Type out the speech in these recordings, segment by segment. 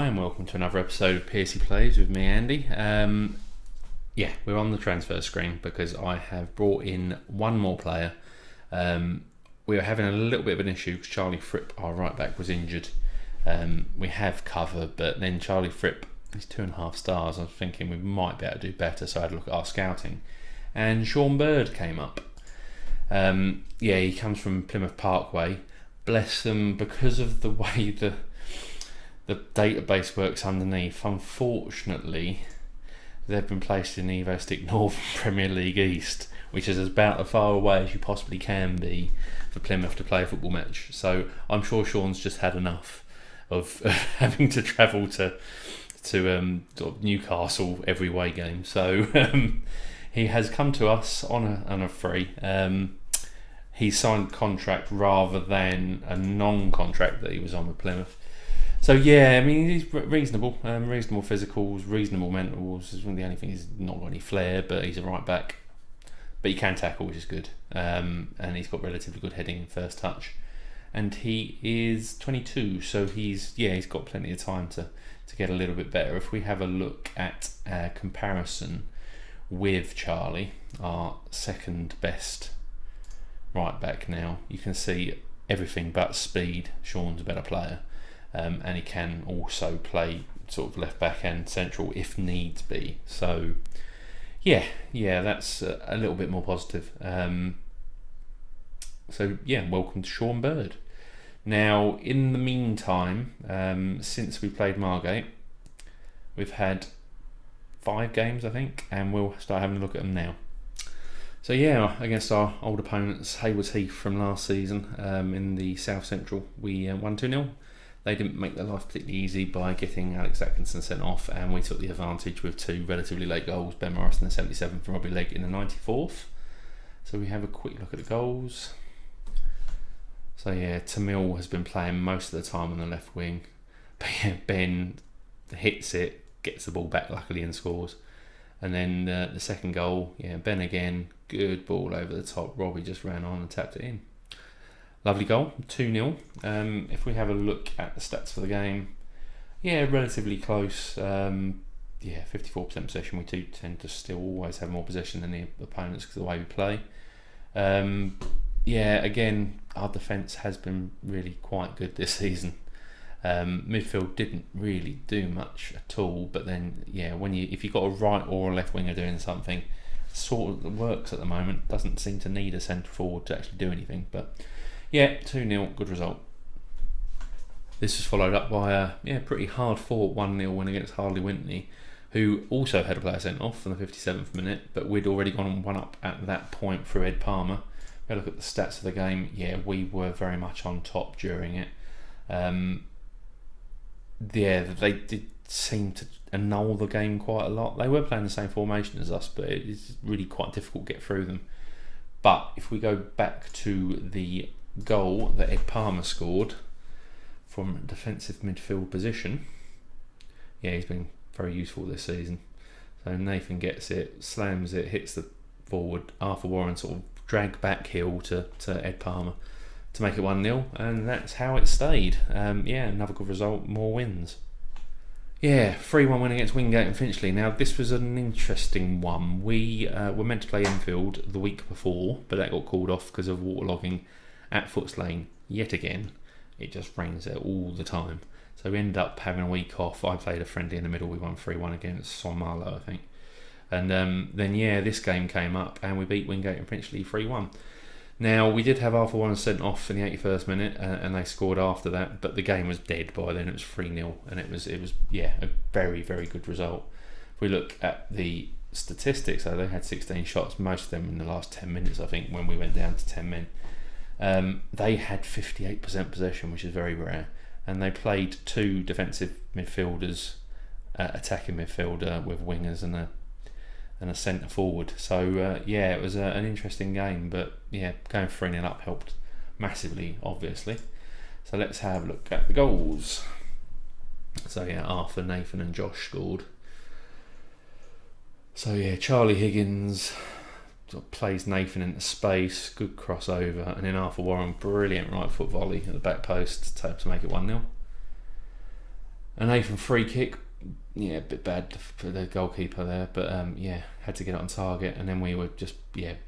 Hi and welcome to another episode of Piercy Plays with me, Andy. We're on the transfer screen because I have brought in one more player. We were having a little bit of an issue because Charlie Fripp, our right back, was injured. We have cover, but then Charlie Fripp, he's 2.5 stars. I was thinking we might be able to do better, so I had a look at our scouting. And Sean Bird came up. He comes from Plymouth Parkway. Bless them, because of the way the database works underneath, unfortunately they've been placed in the Evo-Stick Northern Premier League East, which is about as far away as you possibly can be for Plymouth to play a football match. So I'm sure Sean's just had enough of having to travel to sort of Newcastle every away game. So he has come to us on a free. He signed a contract rather than a non-contract that he was on with Plymouth. So he's reasonable, reasonable physicals, reasonable mentals. The only thing he's not got any flair, but he's a right back. But he can tackle, which is good, and he's got relatively good heading and first touch. And he is 22, so he's got plenty of time to get a little bit better. If we have a look at a comparison with Charlie, our second best right back now, you can see everything but speed. Sean's a better player. And he can also play sort of left back and central if needs be. So, that's a little bit more positive. Welcome to Sean Bird. Now, in the meantime, since we played Margate, we've had 5 games, I think, and we'll start having a look at them now. So against our old opponents, Haywards Heath from last season, in the South Central, we won 2-0. They didn't make their life particularly easy by getting Alex Atkinson sent off, and we took the advantage with 2 relatively late goals. Ben Morris in the 77th and Robbie Legg in the 94th. So we have a quick look at the goals. So Tamil has been playing most of the time on the left wing. But Ben hits it, gets the ball back luckily and scores. And then the second goal, Ben again, good ball over the top. Robbie just ran on and tapped it in. Lovely goal, 2-0. If we have a look at the stats for the game, relatively close. 54% possession. We do tend to still always have more possession than the opponents because of the way we play. Again, our defence has been really quite good this season. Midfield didn't really do much at all, but then if you've got a right or a left winger doing something, sort of works at the moment. Doesn't seem to need a centre forward to actually do anything, but 2-0, good result. This was followed up by a pretty hard fought 1-0 win against Hardley Wintney, who also had a player sent off in the 57th minute, but we'd already gone 1-up at that point through Ed Palmer. We had a look at the stats of the game. We were very much on top during it. They did seem to annul the game quite a lot. They were playing the same formation as us, but it's really quite difficult to get through them. But if we go back to the goal that Ed Palmer scored from defensive midfield position, he's been very useful this season. So Nathan gets it, slams it, hits the forward. Arthur Warren sort of dragged back heel to Ed Palmer to make it 1-0, and that's how it stayed. Another good result, more wins. 3-1 win against Wingate and Finchley. Now, this was an interesting one. We were meant to play Enfield the week before, but that got called off because of waterlogging at Foots Lane yet again. It just rains there all the time. So we ended up having a week off. I played a friendly in the middle. We won 3-1 against Sonmarlow, I think. And then this game came up and we beat Wingate and Finchley 3-1. Now, we did have Arthur Warren sent off in the 81st minute, and they scored after that, but the game was dead by then. It was 3-0, and it was a very, very good result. If we look at the statistics, they had 16 shots, most of them in the last 10 minutes, I think, when we went down to 10 men. They had 58% possession, which is very rare, and they played 2 defensive midfielders, attacking midfielder with wingers and a centre forward. So it was an interesting game, but going 3-0 up helped massively, obviously. So let's have a look at the goals. So Arthur, Nathan and Josh scored. So Charlie Higgins sort of plays Nathan into space, good crossover, and then Arthur Warren, brilliant right foot volley at the back post to make it 1-0. An Nathan free kick, yeah, a bit bad for the goalkeeper there, but had to get it on target, and then we were just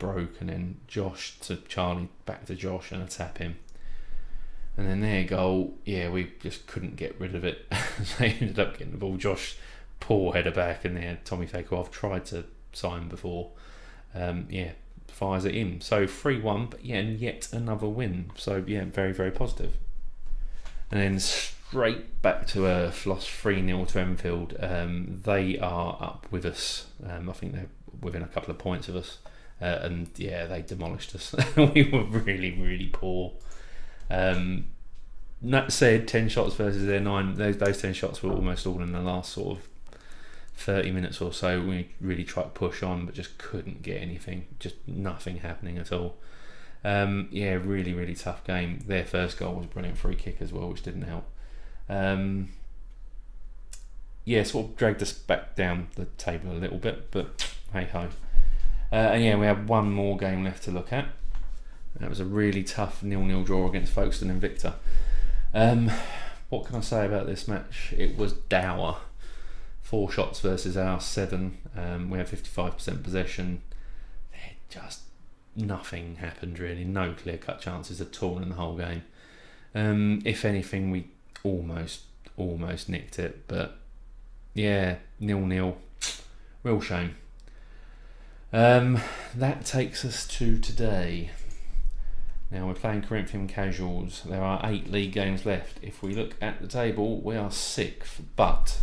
broke, and then Josh to Charlie, back to Josh, and a tap him. And then their goal, we just couldn't get rid of it. They ended up getting the ball. Josh, poor header back, and then Tommy Fakeoff tried to sign before. Fires it in. So 3-1, but and yet another win. So very, very positive. And then straight back to earth, lost 3-0 to Enfield. They are up with us. I think they're within a couple of points of us. And they demolished us. We were really, really poor. That said, 10 shots versus their 9. Those 10 shots were almost all in the last sort of 30 minutes or so. We really tried to push on, but just couldn't get anything. Just nothing happening at all. Really, really tough game. Their first goal was a brilliant free kick as well, which didn't help. Sort of dragged us back down the table a little bit, but hey ho. We have one more game left to look at. That was a really tough 0-0 draw against Folkestone Invicta. What can I say about this match? It was dour. 4 shots versus our 7. We had 55% possession. Just nothing happened really. No clear-cut chances at all in the whole game. If anything, we almost nicked it. But 0-0. Real shame. That takes us to today. Now we're playing Corinthian-Casuals. There are 8 league games left. If we look at the table, we are 6th, but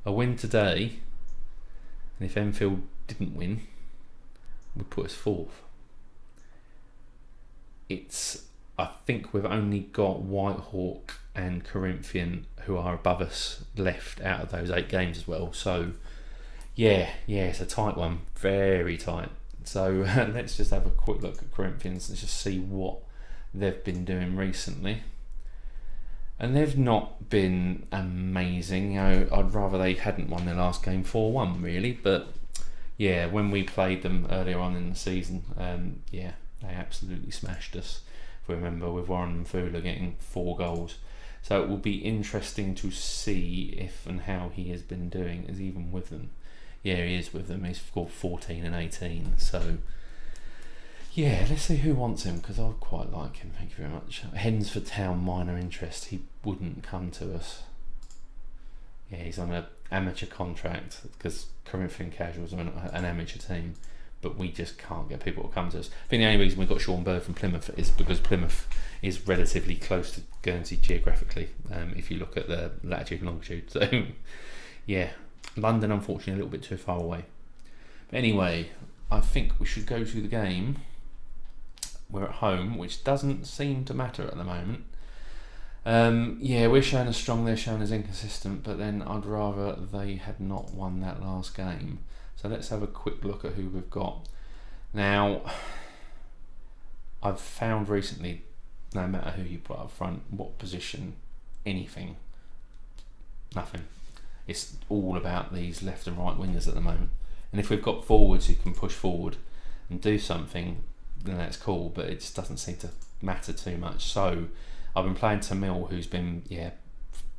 a win today, and if Enfield didn't win, would put us 4th. I think we've only got Whitehawk and Corinthian, who are above us, left out of those 8 games as well. So it's a tight one, very tight. So let's just have a quick look at Corinthians and just see what they've been doing recently. And they've not been amazing. I'd rather they hadn't won their last game 4-1 really, but when we played them earlier on in the season, they absolutely smashed us. If we remember, with Warren Mfula getting 4 goals. So it will be interesting to see if and how he has been doing, is even with them. He is with them. He's scored 14 and 18. So, let's see who wants him, because I quite like him. Thank you very much. Hensford Town, minor interest. He wouldn't come to us. He's on an amateur contract, because Corinthian-Casuals are an amateur team, but we just can't get people to come to us. I think the only reason we got Sean Bird from Plymouth is because Plymouth is relatively close to Guernsey geographically, if you look at the latitude and longitude. So, London, unfortunately, a little bit too far away. But anyway, I think we should go to the game. We're at home, which doesn't seem to matter at the moment. We're showing as strong, they're showing as inconsistent, but then I'd rather they had not won that last game. So let's have a quick look at who we've got. Now, I've found recently, no matter who you put up front, what position, anything, nothing. It's all about these left and right wingers at the moment. And if we've got forwards who can push forward and do something, then that's cool, but it just doesn't seem to matter too much. So I've been playing Tamil, who's been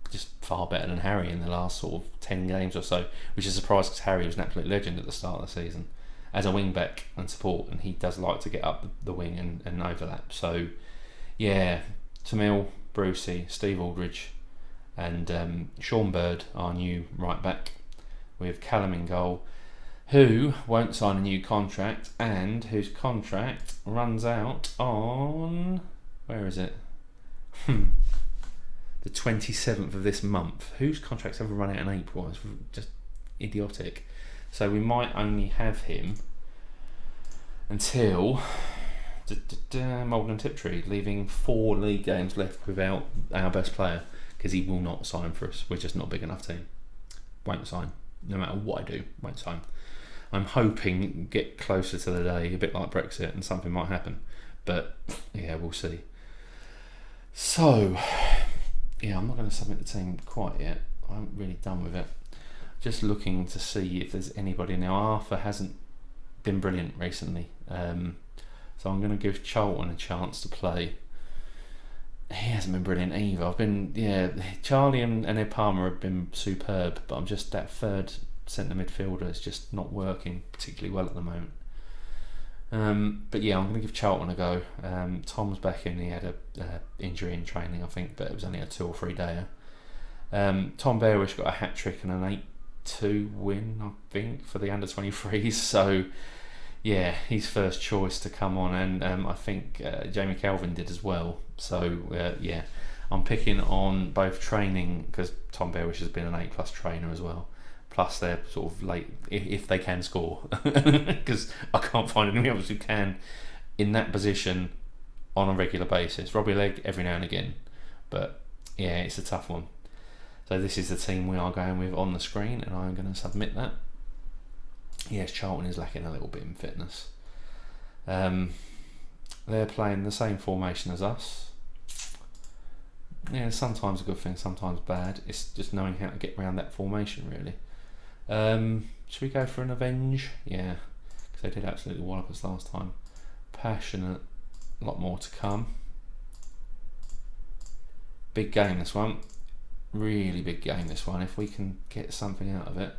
just far better than Harry in the last sort of 10 games or so, which is a surprise because Harry was an absolute legend at the start of the season as a wing back and support, and he does like to get up the wing and overlap. So Tamil, Brucey, Steve Aldridge and Sean Bird, our new right back, with Callum in goal, who won't sign a new contract and whose contract runs out on, where is it? The 27th of this month. Whose contracts ever run out in April? It's just idiotic. So we might only have him until Malden and Tiptree, leaving 4 league games left without our best player, because he will not sign for us. We're just not a big enough team. Won't sign. No matter what I do, won't sign. I'm hoping get closer to the day, a bit like Brexit, and something might happen. But we'll see. So I'm not going to submit the team quite yet. I haven't really done with it. Just looking to see if there's anybody. Now Arthur hasn't been brilliant recently, so I'm going to give Charlton a chance to play. he hasn't been brilliant either. Charlie and Ed Palmer have been superb, but I'm just, that third centre midfielder is just not working particularly well at the moment. But yeah, I'm going to give Charlton a go. Tom's back in. He had a injury in training, I think, but it was only a 2 or 3 dayer. Tom Bearish got a hat trick and an 8-2 win, I think, for the under 23s. So yeah, his first choice to come on, and I think Jamie Calvin did as well. So yeah, I'm picking on both training, because Tom Bearish has been an A+ trainer as well. Plus they're sort of late, if they can score, because I can't find anyone else who can in that position on a regular basis. Robbie Legg every now and again, but yeah, it's a tough one. So this is the team we are going with on the screen, and I'm going to submit that. Yes, Charlton is lacking a little bit in fitness. They're playing the same formation as us. Yeah, sometimes a good thing, sometimes bad. It's just knowing how to get around that formation, really. Should we go for an avenge? Yeah, because they did absolutely wallop us last time. Passionate, a lot more to come. Big game, this one. Really big game, this one. If we can get something out of it.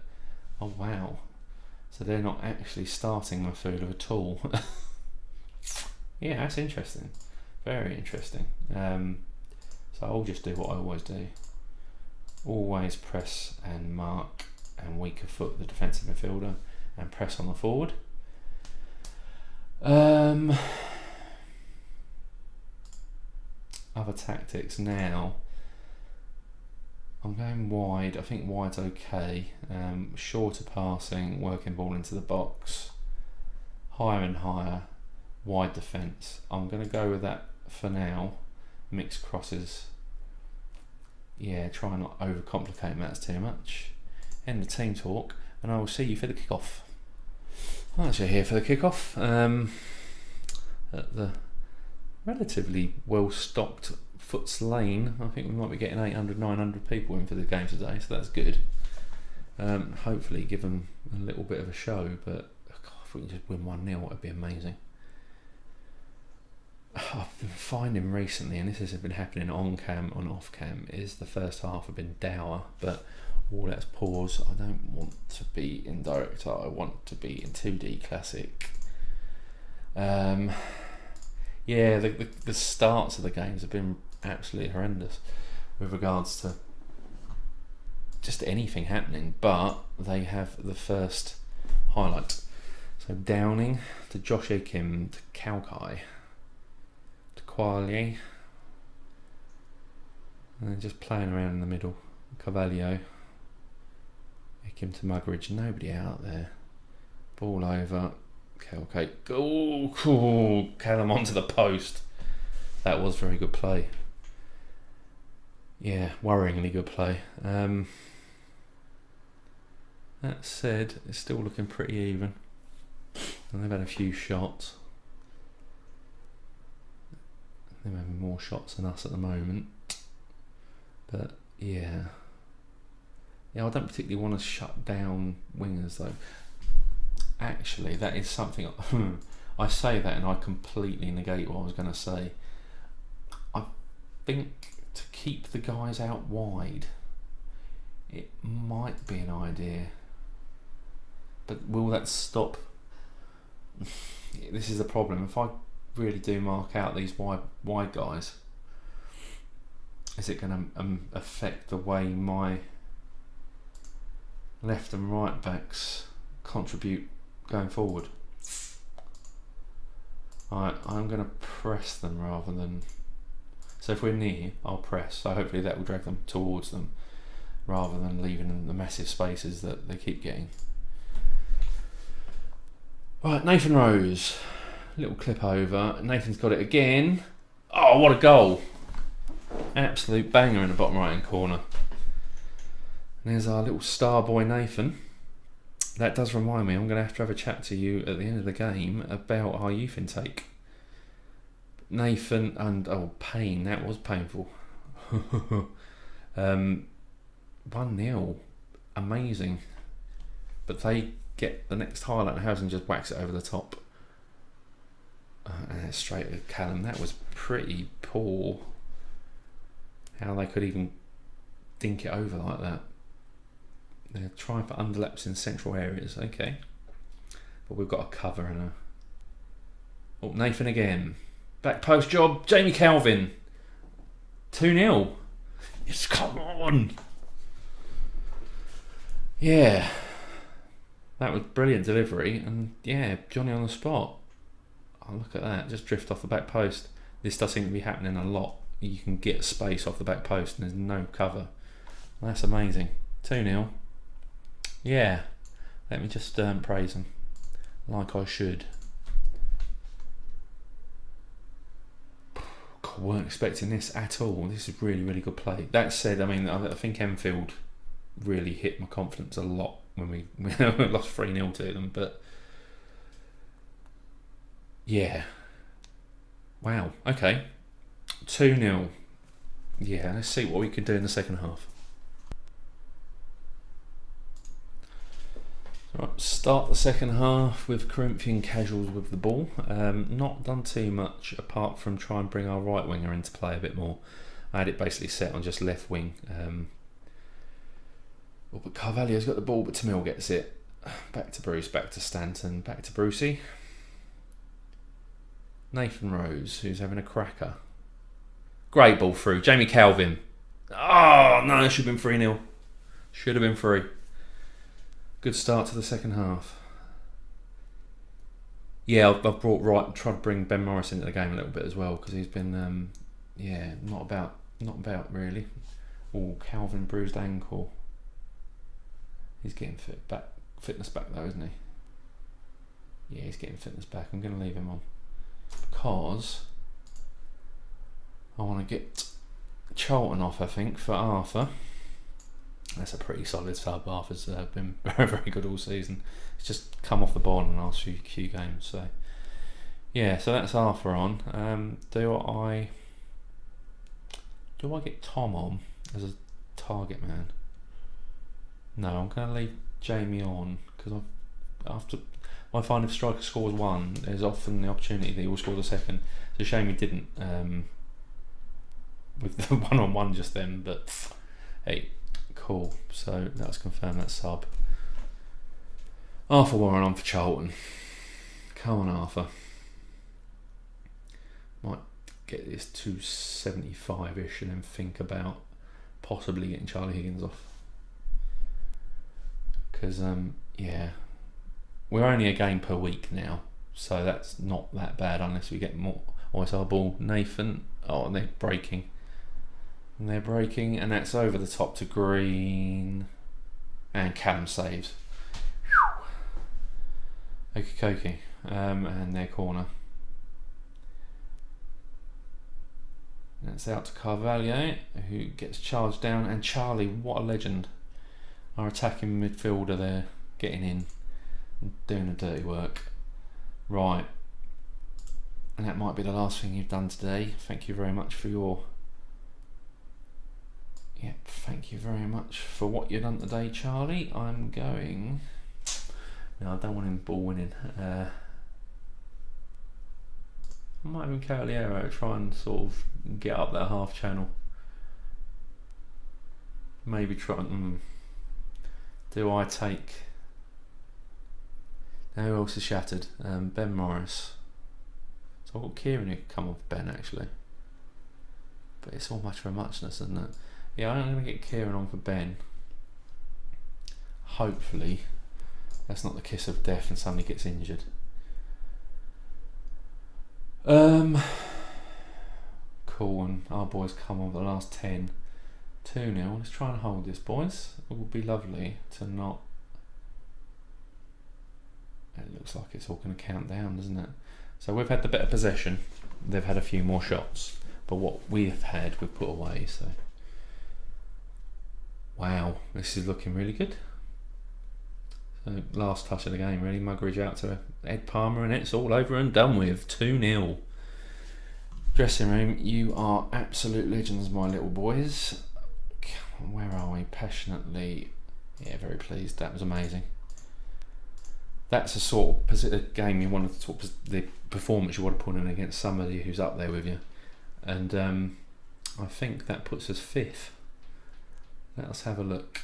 Oh wow, so they're not actually starting Mafula at all. Yeah, that's interesting, very interesting. So I'll just do what I always do, always press and mark and weaker foot the defensive midfielder and press on the forward. Other tactics now. I'm going wide. I think wide's okay. Shorter passing, working ball into the box, higher and higher, wide defence. I'm going to go with that for now. Mixed crosses. Yeah, try and not overcomplicate matters too much. End the team talk, and I will see you for the kickoff. I'm actually here for the kickoff at the relatively well-stocked Foots Lane. I think we might be getting 800, 900 people in for the game today, so that's good. Hopefully give them a little bit of a show, but God, if we can just win 1-0, it would be amazing. I've been finding recently, and this has been happening on cam, on off cam, is the first half have been dour, but let's pause. I don't want to be in direct art, I want to be in 2D classic. Yeah, the starts of the games have been absolutely horrendous with regards to just anything happening, but they have the first highlight. So Downing to Josh Akim to Kaukai to Qualia, and then just playing around in the middle. Carvalho, Akim to Muggeridge, nobody out there. Ball over. Okay, cool. Callum onto the post. That was very good play. Yeah, worryingly good play. That said, it's still looking pretty even. And they've had a few shots. They're having more shots than us at the moment. But yeah. Yeah, I don't particularly want to shut down wingers though. Actually, that is something I say that and I completely negate what I was going to say. I think to keep the guys out wide, it might be an idea, but will that stop? This is the problem. If I really do mark out these wide guys, is it going to affect the way my left and right backs contribute going forward? Alright, I'm going to press them rather than... So if we're near, I'll press. So hopefully that will drag them towards them rather than leaving them the massive spaces that they keep getting. Right, Nathan Rose. Little clip over. Nathan's got it again. Oh, what a goal. Absolute banger in the bottom right hand corner. And there's our little star boy Nathan. That does remind me, I'm going to have a chat to you at the end of the game about our youth intake. Nathan and, pain, that was painful. 1-0, amazing. But they get the next highlight and Housen just whacks it over the top. And it's straight at Callum. That was pretty poor how they could even dink it over like that. They're trying for underlaps in central areas. Okay. But we've got a cover and a... Oh, Nathan again. Back post job. Jamie Calvin. 2-0. Yes, come on. Yeah. That was brilliant delivery. And yeah, Johnny on the spot. Oh, look at that. Just drift off the back post. This does seem to be happening a lot. You can get space off the back post and there's no cover. That's amazing. 2-0. Yeah. Let me just praise them. Like I should. God, weren't expecting this at all. This is really, really good play. That said, I mean, I think Enfield really hit my confidence a lot when we lost 3-0 to them. But yeah. Wow. Okay. 2-0. Yeah, let's see what we can do in the second half. Right, start the second half with Corinthian-Casuals with the ball. Not done too much apart from try and bring our right winger into play a bit more. I had it basically set on just left wing. But Carvalho's got the ball, but Tamil gets it. Back to Bruce, back to Stanton, back to Brucey. Nathan Rose, who's having a cracker. Great ball through. Jamie Calvin. Oh, no, it should have been 3-0. Should have been 3. Good start to the second half. Yeah, I've tried to bring Ben Morris into the game a little bit as well because he's been, yeah, not about really. Oh, Calvin bruised ankle. He's getting fitness back though, isn't he? Yeah, he's getting fitness back. I'm going to leave him on because I want to get Charlton off, I think, for Arthur. That's a pretty solid sub. Arthur's been very, very good all season. He's just come off the board in the last few games. So yeah, so that's Arthur on. Do I get Tom on as a target man? No, I'm going to leave Jamie on because I find if striker scores 1, there's often the opportunity that he will score the second. It's a shame he didn't with the 1-on-1 just then, but hey. Cool, so let's confirm that sub. Arthur Warren on for Charlton. Come on, Arthur. Might get this to 75-ish and then think about possibly getting Charlie Higgins off. Because, yeah, we're only a game per week now, so that's not that bad unless we get more. Oh, it's our ball. Nathan. Oh, and they're breaking. And they're breaking, and that's over the top to Green. And Callum saves. Okie and their corner. That's out to Carvalho, who gets charged down. And Charlie, what a legend. Our attacking midfielder there, getting in and doing the dirty work. Right. And that might be the last thing you've done today. Thank you very much for your... Yep, thank you very much for what you've done today, Charlie. I'm going... No, I don't want him ball winning. I might even Cavaliero try and sort of get up that half channel. Maybe try and... do I take... Now who else is shattered? Ben Morris. So I've got Kieran who could come off Ben actually. But it's all much for a muchness, isn't it? Yeah, I'm going to get Kieran on for Ben. Hopefully that's not the kiss of death and somebody gets injured. Cool, and our boys come on the last 10. 2-0. Let's try and hold this, boys. It would be lovely to not... It looks like it's all going to count down, doesn't it? So we've had the better possession. They've had a few more shots. But what we've had, we've put away, so... Wow, this is looking really good. So last touch of the game, really. Muggeridge out to Ed Palmer, and it's all over and done with. 2-0. Dressing room, you are absolute legends, my little boys. Where are we? Passionately. Yeah, very pleased. That was amazing. That's the sort of game you want to the performance you want to put in against somebody who's up there with you. And I think that puts us 5th. Let us have a look.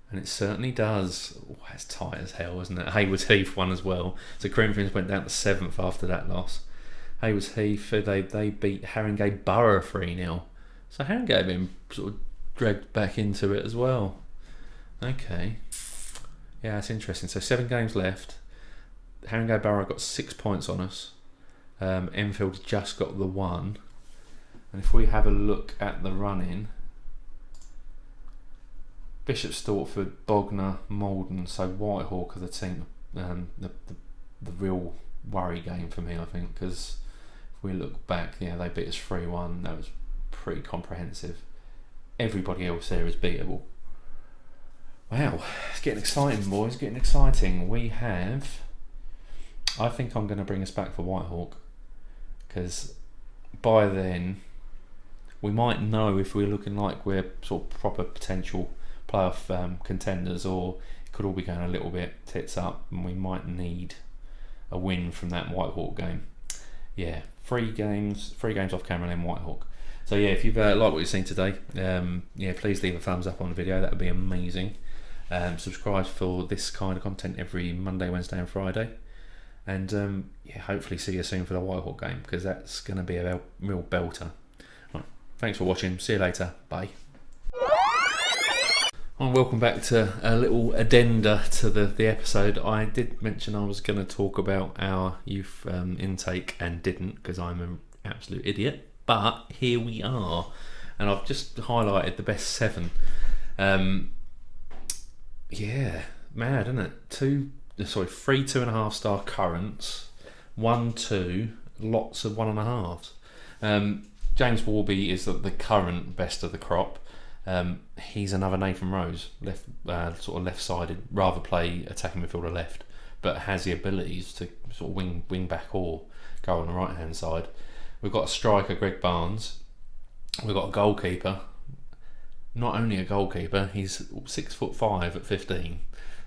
And it certainly does. Oh, it's tight as hell, isn't it? Haywards Heath won as well. So Corinthians went down to 7th after that loss. Haywards Heath, they beat Haringey Borough 3-0. So Haringey have been sort of dragged back into it as well. Okay. Yeah, that's interesting. So 7 games left. Haringey Borough got 6 points on us. Enfield just got the 1. And if we have a look at the run-in, Bishop Stortford, Bognor, Malden, so Whitehawk are the team, the real worry game for me, I think, because if we look back, they beat us 3-1. That was pretty comprehensive. Everybody else there is beatable. Wow, it's getting exciting, boys, getting exciting. We have, I think I'm going to bring us back for Whitehawk, because by then we might know if we're looking like we're sort of proper potential playoff contenders, or it could all be going a little bit tits up, and we might need a win from that Whitehawk game. Yeah, 3 games off camera and Whitehawk. So yeah, if you've liked what you've seen today, please leave a thumbs up on the video. That would be amazing. Subscribe for this kind of content every Monday, Wednesday and Friday, and hopefully see you soon for the Whitehawk game, because that's going to be a real belter. Right, thanks for watching. See you later. Bye. And welcome back to a little addenda to the episode. I did mention I was going to talk about our youth intake and didn't, because I'm an absolute idiot. But here we are, and I've just highlighted the best 7. Yeah, mad, isn't it? 3 2.5-star currents, 1 2, lots of 1.5s. James Warby is the current best of the crop. He's another Nathan Rose, left-sided, rather play attacking midfielder left, but has the abilities to sort of wing back or go on the right hand side. We've got a striker, Greg Barnes. We've got a goalkeeper. Not only a goalkeeper, he's 6'5" at 15.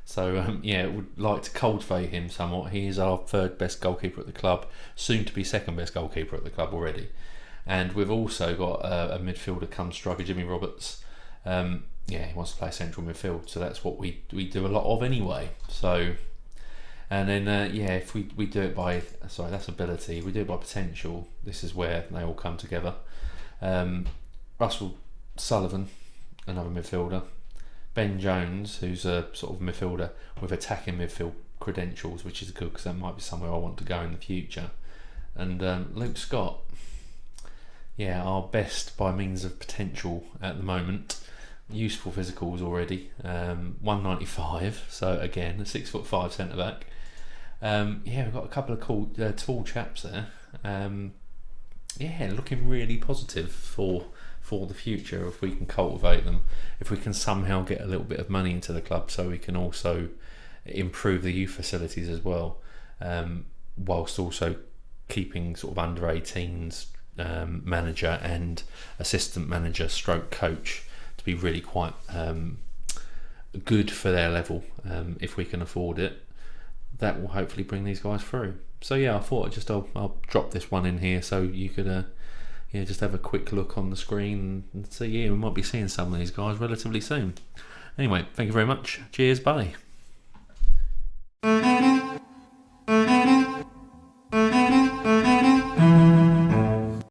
So would like to cultivate him somewhat. He is our 3rd best goalkeeper at the club, soon to be 2nd best goalkeeper at the club already. And we've also got a midfielder come striker, Jimmy Roberts. He wants to play central midfield, so that's what we do a lot of anyway. So, and then if we do it by, that's ability. We do it by potential. This is where they all come together. Russell Sullivan, another midfielder. Ben Jones, who's a sort of midfielder with attacking midfield credentials, which is good because that might be somewhere I want to go in the future. And Luke Scott, our best by means of potential at the moment. Useful physicals already, 195. So again, a 6'5" centre back. We've got a couple of cool, tall chaps there. Looking really positive for the future if we can cultivate them. If we can somehow get a little bit of money into the club, so we can also improve the youth facilities as well, whilst also keeping sort of under 18s manager and assistant manager stroke coach to be really quite good for their level. If we can afford it, that will hopefully bring these guys through. So I thought I'll drop this one in here so you could just have a quick look on the screen and see. We might be seeing some of these guys relatively soon. Anyway, thank you very much. Cheers, bye.